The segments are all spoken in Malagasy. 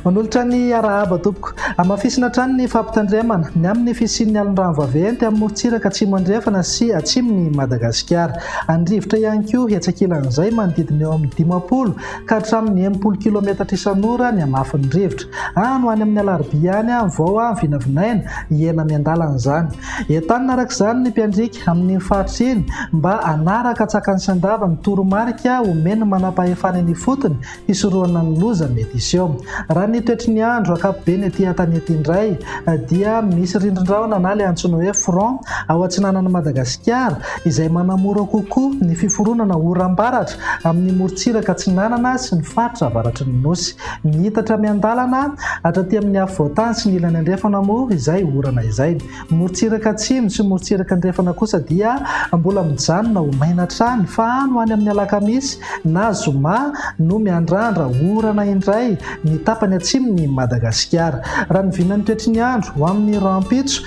Manolotra ny arahaba tompoko. Amafisina trano ny fampitandremana ny amin'ny fisian'ny alin-drano vaventy amin'ny morontsiraka atsimo andrefana sy atsimon'ny Madagasikara. Andrivotra ihany koa hetsakilan'izay manodidina eo amin'ny 50 ka hatramin'ny 80 kilometatra isan'ora ny hamafin'ny rivotra. Any ho any amin'ny alarobia ihany vao vinavinaina hiena miandalan'izany. Entanina araka izany ny mpiandrika amin'ny faritra iny mba hanaraka tsakany sy andava ny toromarika omeny manam-pahefana ny fotony hisoroana ny loza mety iseho. Raha ny toetry ny andro ankapobeny ety an-tanety indray dia misy rindrin-drahona na ilay antsoina hoe front ao atsinanan'i Madagasikara izay manamora kokoa ny fiforonana oram-baratra amin'ny morontsiraka atsinanana sy ny faritra avaratry ny nosy. Mihitatra miandalana hatraty amin'ny afovoantany sy ny ilany andrefana moa izay orana izay. Morontsiraka atsimo sy morontsiraka andrefana kosa dia mbola mijanona ho maina trany fa any ho any amin'ny alakamisy na zoma no miandrandra orana indray ny tapany atsimon'ny Madagasikara. Raha ny vinan'ny toetry ny andro ho amin'ny rampitso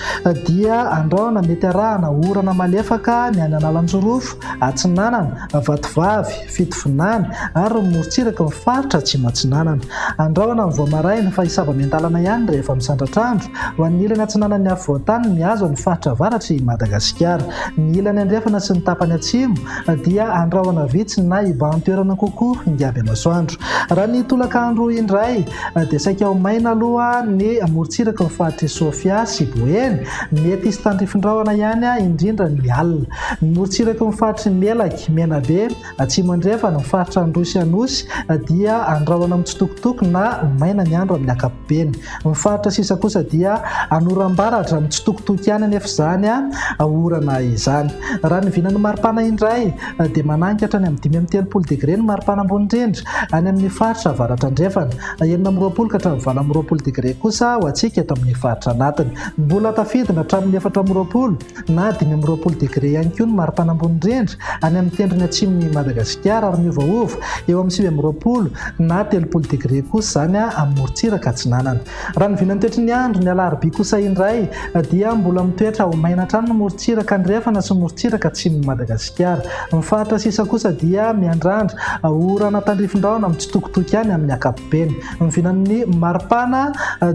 dia andraona mety arahana orana malefaka ny any analanjorofo, atsinanana, vatovavy, fitovinany ary morontsiraka ny faritra atsimo atsinanana. Andraona ny voamaraina fa hisava miandalana ihany rehefa misandratra andro ho an'ny ilany atsinanan'ny afovoantany mihazo ny faritra avaratry Madagasikara. Ny ilany andrefana sy ny tapany atsimo dia andraona vitsy na ibahan-toerana kokoa ingaby masoandro. Raha ny tolakandro indray dia saika ho maina aloha ny morontsiraka ny faritra Sofia sy Boeny, mety hisy tandrifin-drahona ihany indrindra ny alina. Ny morontsiraka ny faritra Melaky, Menabe, atsimo andrefana ny faritra Androsy Anosy dia andraona mitsitokotoko na ho maina ny andro amin'ny ankapobeny. Ny faritra sisa kosa dia anoram-baratra mitsitokotoko ihany anefa izany orana izany. Raha ny vinan'ny maripana indray dia manankatra ny amin'ny 5 degré ny maripana ambony indrindra any amin'ny faritra avaratra andrefana, 20 ka hatramin'ny 20 degré kosa ho antsika eto amin'ny faritra anatiny. Mbola tafidina hatramin'ny 4 na 5 degré ihany koa ny maripana ambony indrindra any amin'ny tendrony atsimon'ny Madagasikara ary miovaova eo amin'ny 20 na 30 degré kosa izany amin'ny morontsiraka atsinanana. Raha ny vinan'ny toetry ny andro ny alarobia kosa indray dia mbola mitoetra ho maina trano ny morontsiraka andrefana sy morontsiraka atsimon'ny Madagasikara. Ny faritra sisa kosa dia miandrandra orana tandrifin-drahona mitsitokotoko ihany amin'ny ankapobeny. Ny vinan'ny maripana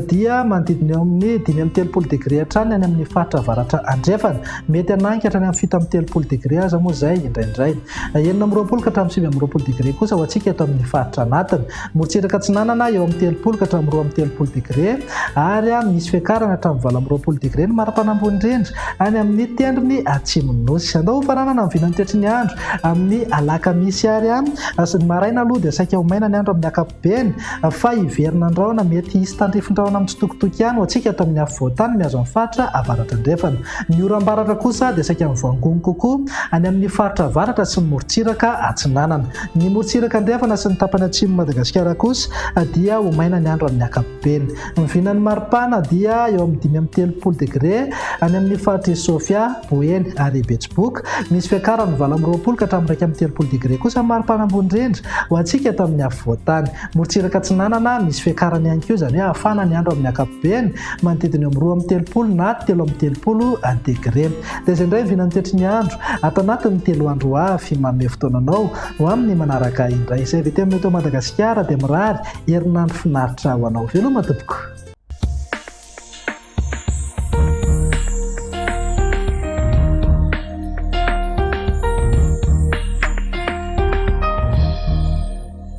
dia manodidina eo amin'ny 5 degré hatrany any amin'ny faritra avaratra andrefana, mety anankatra any amin'ny 7 degré aza moa izay indraindray. 20 ka hatramin'ny 20 degré kosa ho antsika eto amin'ny faritra anatiny. Morontsiraka atsinanana eo amin'ny 30 ka hatramin'ny 30 degré ary misy fiakarana hatramin'ny 20 degré ny maripana ambony indrindra any amin'ny tendrony atsimon'ny nosy. Andao ho faranana ny vinan'ny toetry ny andro amin'ny alakamisy ary sy ny maraina aloha dia saika ho maina ny andro amin'ny ankapobeny fa hiverina andraona mety hisy tandrifin-drahona mitsitokotoko ihany ho antsika eto amin'ny afovoantany mihazo amin'ny faritra avaratra andrefana. Ny oram-baratra kosa dia saika mivoangongo kokoa any amin'ny faritra avaratra sy ny morontsiraka atsinanana. Ny morontsiraka andrefana sy ny tapany atsimon'ny Madagasikara kosa dia ho maina ny andro amin'ny ankapobeny. Ny vinan'ny maripana dia eo amin'ny 30 degré any amin'ny faritra Sofia, Boeny ary Betsiboka. Misy fiakarany 20 ka hatramin'ny 30 degré kosa maripana ambony indrindra ho antsika eto amin'ny afovoantany. Morontsiraka atsinanana misy fiakarany ihany koa izany hoe hafana ny andro amin'ny ankapobeny manodidina eo amin'ny 2 na 3 degré. Dia izay indray vinan'ny toetry ny andro ato anatin'ny 3 andro avy manome fotoananao ho amin'ny manaraka indray. Izay avy ety amin'ny eto Madagasikara dia mirary herinandro finaritra ho anao. Veloma tompoko.